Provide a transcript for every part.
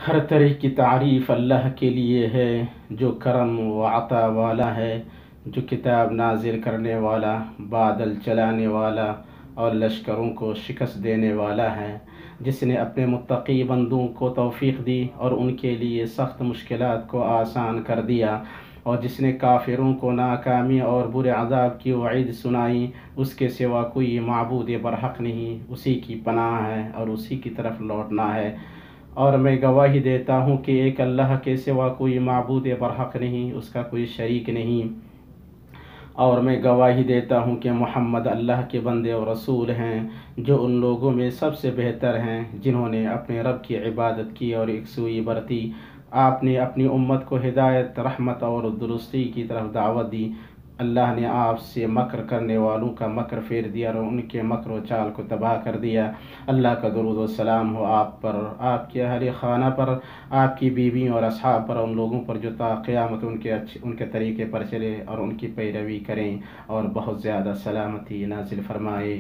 ہر طرح کی تعریف اللہ کے لیے ہے جو کرم و عطا والا ہے، جو کتاب نازل کرنے والا، بادل چلانے والا اور لشکروں کو شکست دینے والا ہے، جس نے اپنے متقی بندوں کو توفیق دی اور ان کے لیے سخت مشکلات کو آسان کر دیا، اور جس نے کافروں کو ناکامی اور برے عذاب کی وعید سنائی۔ اس کے سوا کوئی معبود برحق نہیں، اسی کی پناہ ہے اور اسی کی طرف لوٹنا ہے۔ اور میں گواہی دیتا ہوں کہ ایک اللہ کے سوا کوئی معبود برحق نہیں، اس کا کوئی شریک نہیں، اور میں گواہی دیتا ہوں کہ محمد اللہ کے بندے اور رسول ہیں، جو ان لوگوں میں سب سے بہتر ہیں جنہوں نے اپنے رب کی عبادت کی اور یکسوئی برتی۔ آپ نے اپنی امت کو ہدایت، رحمت اور درستی کی طرف دعوت دی۔ اللہ نے آپ سے مکر کرنے والوں کا مکر پھیر دیا اور ان کے مکر و چال کو تباہ کر دیا۔ اللہ کا درود و سلام ہو آپ پر، آپ کے اہل خانہ پر، آپ کی بیویوں اور اصحاب پر، ان لوگوں پر جو تا قیامت ان کے طریقے پر چلے اور ان کی پیروی کریں اور بہت زیادہ سلامتی نازل فرمائے۔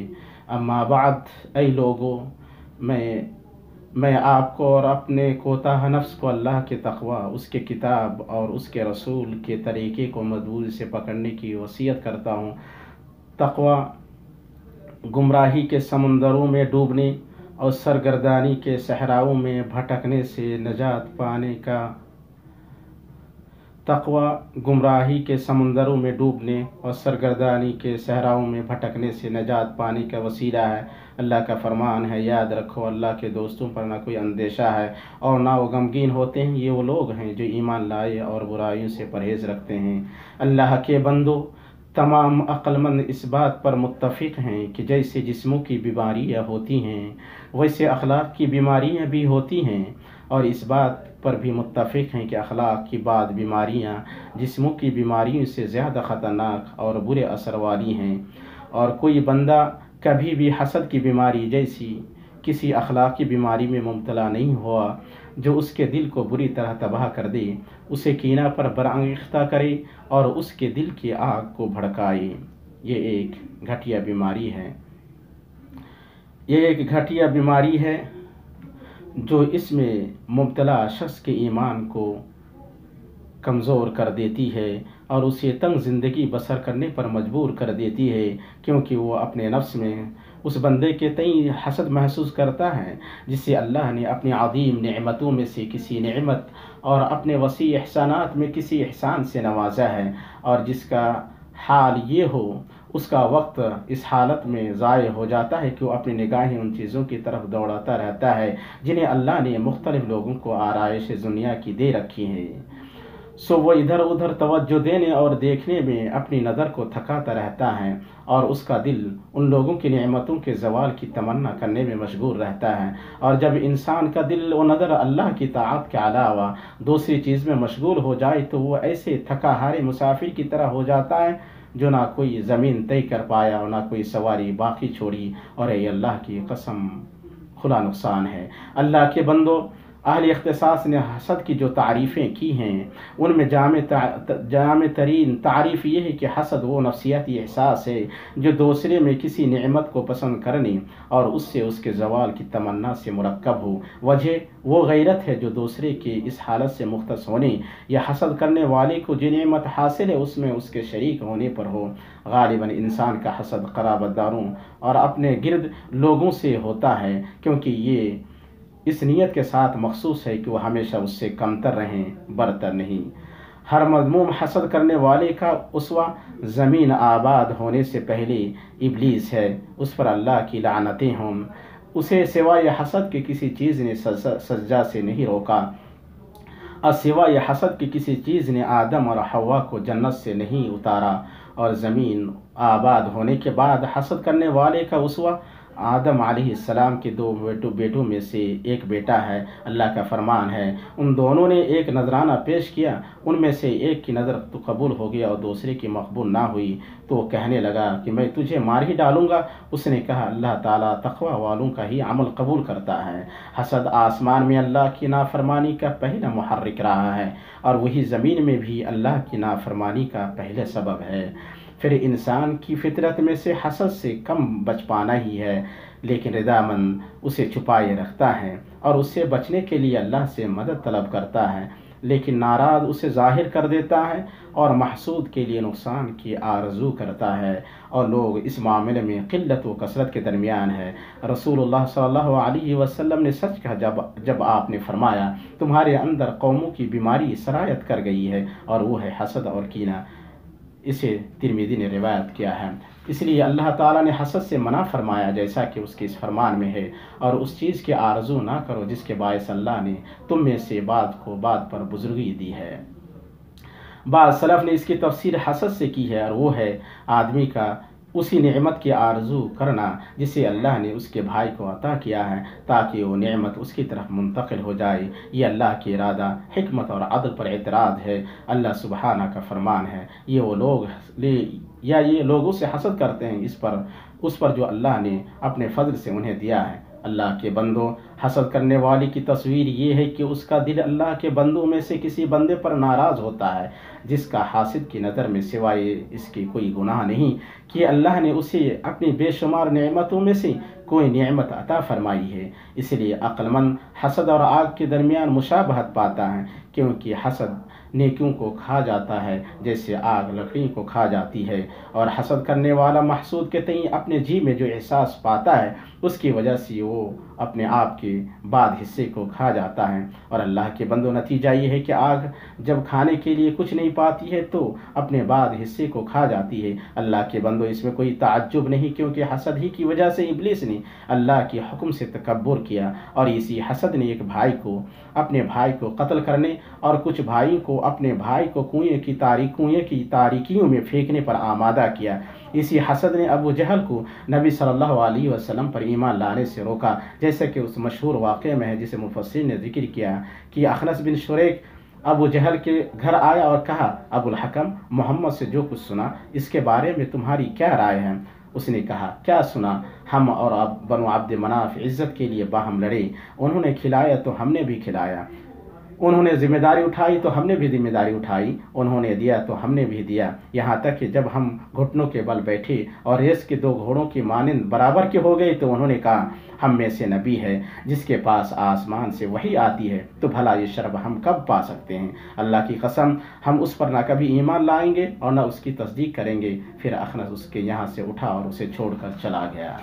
اما بعد، اے لوگو، میں آپ کو اور اپنے کوتاہ نفس کو اللہ کے تقوی، اس کے کتاب اور اس کے رسول کے طریقے کو مضبوطی سے پکڑنے کی وصیت کرتا ہوں۔ تقوی گمراہی کے سمندروں میں ڈوبنے اور سرگردانی کے صحراؤں میں بھٹکنے سے نجات پانے کا تقوی گمراہی کے سمندروں میں ڈوبنے اور سرگردانی کے صحراؤں میں بھٹکنے سے نجات پانے کا وسیلہ ہے۔ اللہ کا فرمان ہے، یاد رکھو اللہ کے دوستوں پر نہ کوئی اندیشہ ہے اور نہ وہ غمگین ہوتے ہیں۔ یہ وہ لوگ ہیں جو ایمان لائے اور برائیوں سے پرہیز رکھتے ہیں۔ اللہ کے بندو، تمام عقل مند اس بات پر متفق ہیں کہ جیسے جسموں کی بیماریاں ہوتی ہیں ویسے اخلاق کی بیماریاں بھی ہوتی ہیں، اور اس بات پر بھی متفق ہیں کہ اخلاق کی بعض بیماریاں جسموں کی بیماریوں سے زیادہ خطرناک اور برے اثر والی ہیں، اور کوئی بندہ کبھی بھی حسد کی بیماری جیسی کسی اخلاقی بیماری میں مبتلا نہیں ہوا جو اس کے دل کو بری طرح تباہ کر دے، اسے کینہ پر برانگیختہ کرے اور اس کے دل کی آگ کو بھڑکائے۔ یہ ایک گھٹیا بیماری ہے، یہ ایک گھٹیا بیماری ہے جو اس میں مبتلا شخص کے ایمان کو کمزور کر دیتی ہے اور اسے تنگ زندگی بسر کرنے پر مجبور کر دیتی ہے، کیونکہ وہ اپنے نفس میں اس بندے کے تئیں حسد محسوس کرتا ہے جسے اللہ نے اپنی عظیم نعمتوں میں سے کسی نعمت اور اپنے وسیع احسانات میں کسی احسان سے نوازا ہے، اور جس کا حال یہ ہو اس کا وقت اس حالت میں ضائع ہو جاتا ہے کہ وہ اپنی نگاہیں ان چیزوں کی طرف دوڑاتا رہتا ہے جنہیں اللہ نے مختلف لوگوں کو آرائش دنیا کی دے رکھی ہے، سو وہ ادھر ادھر توجہ دینے اور دیکھنے میں اپنی نظر کو تھکاتا رہتا ہے، اور اس کا دل ان لوگوں کی نعمتوں کے زوال کی تمنا کرنے میں مشغول رہتا ہے۔ اور جب انسان کا دل و نظر اللہ کی طاعت کے علاوہ دوسری چیز میں مشغول ہو جائے تو وہ ایسے تھکا ہارے مسافر کی طرح ہو جاتا ہے جو نہ کوئی زمین طے کر پایا اور نہ کوئی سواری باقی چھوڑی، اور اے اللہ کی قسم، کھلا نقصان ہے۔ اللہ کے بندو، اہل اختصاص نے حسد کی جو تعریفیں کی ہیں ان میں جامع ترین تعریف یہ ہے کہ حسد وہ نفسیاتی احساس ہے جو دوسرے میں کسی نعمت کو پسند کرنے اور اس سے اس کے زوال کی تمنا سے مرکب ہو۔ وجہ وہ غیرت ہے جو دوسرے کے اس حالت سے مختص ہونے یا حسد کرنے والے کو جو نعمت حاصل ہے اس میں اس کے شریک ہونے پر ہو۔ غالباً انسان کا حسد قرابت داروں اور اپنے گرد لوگوں سے ہوتا ہے، کیونکہ یہ اس نیت کے ساتھ مخصوص ہے کہ وہ ہمیشہ اس سے کمتر رہیں، برتر نہیں۔ ہر مذموم حسد کرنے والے کا اسوہ زمین آباد ہونے سے پہلے ابلیس ہے، اس پر اللہ کی لعنتیں ہوں۔ اسے سوائے حسد کے کسی چیز نے سجدہ سے نہیں روکا، اور سوائے حسد کی کسی چیز نے آدم اور حوا کو جنت سے نہیں اتارا، اور زمین آباد ہونے کے بعد حسد کرنے والے کا اسوہ آدم علیہ السلام کے دو بیٹوں میں سے ایک بیٹا ہے۔ اللہ کا فرمان ہے، ان دونوں نے ایک نذرانہ پیش کیا، ان میں سے ایک کی نظر تو قبول ہو گیا اور دوسرے کی مقبول نہ ہوئی، تو وہ کہنے لگا کہ میں تجھے مار ہی ڈالوں گا۔ اس نے کہا، اللہ تعالیٰ تقوی والوں کا ہی عمل قبول کرتا ہے۔ حسد آسمان میں اللہ کی نافرمانی کا پہلا محرک رہا ہے، اور وہی زمین میں بھی اللہ کی نافرمانی کا پہلا سبب ہے۔ پھر انسان کی فطرت میں سے حسد سے کم بچ پانا ہی ہے، لیکن رضامند اسے چھپائے رکھتا ہے اور اس سے بچنے کے لیے اللہ سے مدد طلب کرتا ہے، لیکن ناراض اسے ظاہر کر دیتا ہے اور محسود کے لیے نقصان کی آرزو کرتا ہے، اور لوگ اس معاملے میں قلت و کثرت کے درمیان ہے۔ رسول اللہ صلی اللہ علیہ وسلم نے سچ کہا جب آپ نے فرمایا تمہارے اندر قوموں کی بیماری سرایت کر گئی ہے اور وہ ہے حسد اور کینہ۔ اسے ترمذی نے روایت کیا ہے۔ اس لیے اللہ تعالیٰ نے حسد سے منع فرمایا جیسا کہ اس کے اس فرمان میں ہے، اور اس چیز کی آرزو نہ کرو جس کے باعث اللہ نے تم میں سے بعض کو بعض پر بزرگی دی ہے۔ بعض سلف نے اس کی تفسیر حسد سے کی ہے، اور وہ ہے آدمی کا اسی نعمت کی آرزو کرنا جسے اللہ نے اس کے بھائی کو عطا کیا ہے تاکہ وہ نعمت اس کی طرف منتقل ہو جائے۔ یہ اللہ کی ارادہ، حکمت اور عدل پر اعتراض ہے۔ اللہ سبحانہ کا فرمان ہے، یہ لوگ اس سے حسد کرتے ہیں اس پر جو اللہ نے اپنے فضل سے انہیں دیا ہے۔ اللہ کے بندوں، حسد کرنے والی کی تصویر یہ ہے کہ اس کا دل اللہ کے بندوں میں سے کسی بندے پر ناراض ہوتا ہے جس کا حاسد کی نظر میں سوائے اس کی کوئی گناہ نہیں کہ اللہ نے اسے اپنی بے شمار نعمتوں میں سے کوئی نعمت عطا فرمائی ہے۔ اس لیے عقل مند حسد اور آگ کے درمیان مشابہت پاتا ہے، کیونکہ حسد نیکیوں کو کھا جاتا ہے جیسے آگ لکڑی کو کھا جاتی ہے، اور حسد کرنے والا محسود کے تئیں اپنے جی میں جو احساس پاتا ہے اس کی وجہ سے وہ اپنے آپ کے بعد حصے کو کھا جاتا ہے۔ اور اللہ کے بندوں، نتیجہ یہ ہے کہ آگ جب کھانے کے لیے کچھ نہیں پاتی ہے تو اپنے بعد حصے کو کھا جاتی ہے۔ اللہ کے بندوں، اس میں کوئی تعجب نہیں، کیونکہ حسد ہی کی وجہ سے ابلیس نے اللہ کے حکم سے تکبر کیا، اور اسی حسد نے ایک بھائی کو اپنے بھائی کو قتل کرنے اور کچھ بھائیوں کو اپنے بھائی کو کنویں کی تاریکیوں میں پھینکنے پر آمادہ کیا۔ اسی حسد نے ابو جہل کو نبی صلی اللہ علیہ وسلم پر ایمان لانے سے روکا، جیسا کہ اس مشہور واقعے میں ہے جسے مفسرین نے ذکر کیا کہ اخنس بن شریک ابو جہل کے گھر آیا اور کہا، ابو الحکم، محمد سے جو کچھ سنا اس کے بارے میں تمہاری کیا رائے ہے؟ اس نے کہا، کیا سنا؟ ہم اور بنو عبد مناف عزت کے لیے باہم لڑے، انہوں نے کھلایا تو ہم نے بھی کھلایا، انہوں نے ذمہ داری اٹھائی تو ہم نے بھی ذمہ داری اٹھائی، انہوں نے دیا تو ہم نے بھی دیا، یہاں تک کہ جب ہم گھٹنوں کے بل بیٹھے اور ریس کے دو گھوڑوں کی مانند برابر کے ہو گئے تو انہوں نے کہا، ہم میں سے نبی ہے جس کے پاس آسمان سے وحی آتی ہے، تو بھلا یہ شرف ہم کب پا سکتے ہیں؟ اللہ کی قسم، ہم اس پر نہ کبھی ایمان لائیں گے اور نہ اس کی تصدیق کریں گے۔ پھر اخنس اس کے یہاں سے اٹھا اور اسے چھوڑ کر چلا گیا۔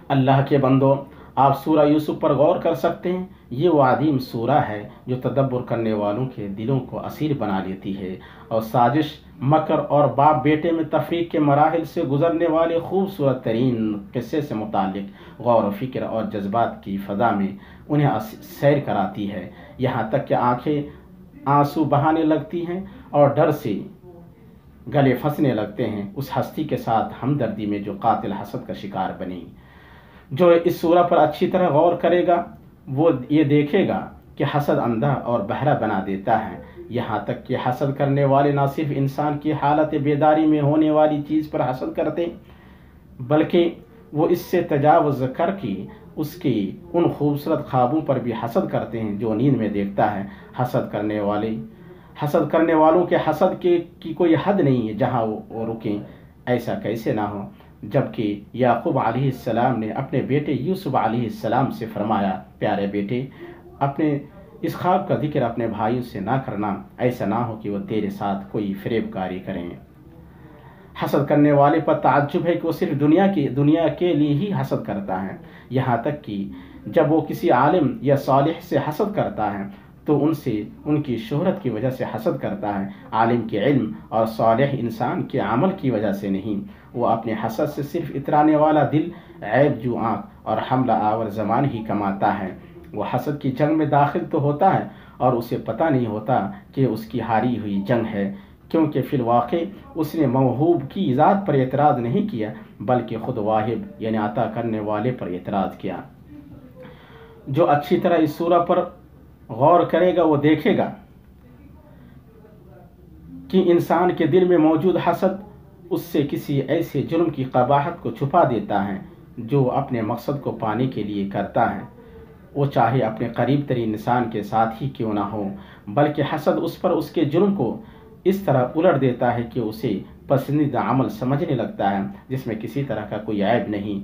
اللہ کے بندوں، آپ سورہ یوسف پر غور کر سکتے ہیں۔ یہ وہ عظیم سورہ ہے جو تدبر کرنے والوں کے دلوں کو اسیر بنا لیتی ہے، اور سازش، مکر اور باپ بیٹے میں تفریق کے مراحل سے گزرنے والے خوبصورت ترین قصے سے متعلق غور و فکر اور جذبات کی فضا میں انہیں سیر کراتی ہے، یہاں تک کہ آنکھیں آنسو بہانے لگتی ہیں اور ڈر سے گلے پھنسنے لگتے ہیں اس ہستی کے ساتھ ہمدردی میں جو قاتل حسد کا شکار بنی۔ جو اس سورہ پر اچھی طرح غور کرے گا وہ یہ دیکھے گا کہ حسد اندھا اور بہرا بنا دیتا ہے، یہاں تک کہ حسد کرنے والے نہ صرف انسان کی حالت بیداری میں ہونے والی چیز پر حسد کرتے بلکہ وہ اس سے تجاوز کر کے اس کی ان خوبصورت خوابوں پر بھی حسد کرتے ہیں جو نیند میں دیکھتا ہے۔ حسد کرنے والوں کے حسد کی کوئی حد نہیں ہے جہاں وہ رکیں، ایسا کیسے نہ ہو جبکہ یعقوب علیہ السلام نے اپنے بیٹے یوسف علیہ السلام سے فرمایا، پیارے بیٹے، اپنے اس خواب کا ذکر اپنے بھائیوں سے نہ کرنا، ایسا نہ ہو کہ وہ تیرے ساتھ کوئی فریب کاری کریں۔ حسد کرنے والے پر تعجب ہے کہ وہ صرف دنیا کے لیے ہی حسد کرتا ہے، یہاں تک کہ جب وہ کسی عالم یا صالح سے حسد کرتا ہے تو ان کی شہرت کی وجہ سے حسد کرتا ہے، عالم کے علم اور صالح انسان کے عمل کی وجہ سے نہیں۔ وہ اپنے حسد سے صرف اترانے والا دل، عیب جو آنکھ اور حملہ آور زبان ہی کماتا ہے۔ وہ حسد کی جنگ میں داخل تو ہوتا ہے اور اسے پتہ نہیں ہوتا کہ اس کی ہاری ہوئی جنگ ہے، کیونکہ فی الواقع اس نے موہوب کی ذات پر اعتراض نہیں کیا بلکہ خود واہب یعنی عطا کرنے والے پر اعتراض کیا۔ جو اچھی طرح اس سورہ پر غور کرے گا وہ دیکھے گا کہ انسان کے دل میں موجود حسد اس سے کسی ایسے جرم کی قباحت کو چھپا دیتا ہے جو اپنے مقصد کو پانے کے لیے کرتا ہے، وہ چاہے اپنے قریب ترین انسان کے ساتھ ہی کیوں نہ ہو، بلکہ حسد اس پر اس کے جرم کو اس طرح الٹ دیتا ہے کہ اسے پسندیدہ عمل سمجھنے لگتا ہے جس میں کسی طرح کا کوئی عیب نہیں۔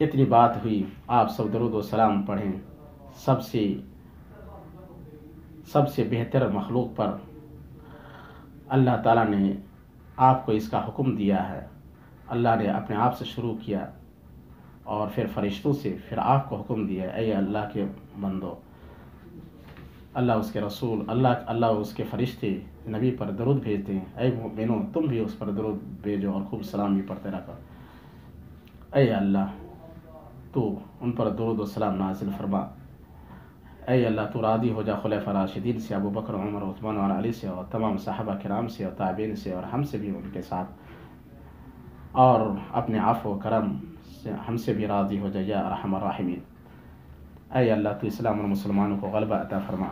اتنی بات ہوئی، آپ سب درود و سلام پڑھیں سب سے بہتر مخلوق پر اللہ تعالیٰ نے آپ کو اس کا حکم دیا ہے۔ اللہ نے اپنے آپ سے شروع کیا اور پھر فرشتوں سے، پھر آپ کو حکم دیا، اے اللہ کے بندو، اللہ اس کے رسول، اللہ اس کے فرشتے نبی پر درود بھیجتے ہیں، اے مومنو تم بھی اس پر درود بھیجو اور خوب سلام بھی پڑھتے رہو۔ اے اللہ تو ان پر درود و سلام نازل فرما، اے اللہ تو راضی ہو جا خلفاء راشدین سے، ابو بکر، عمر، عثمان اور علی سے، اور تمام صحابہ کرام سے اور تابعین سے، اور ہم سے بھی ان کے ساتھ، اور اپنے عفو و کرم سے ہم سے بھی راضی ہو جا یا ارحم الراحمین۔ اے اللہ تو اسلام اور مسلمانوں کو غلبہ عطا فرما۔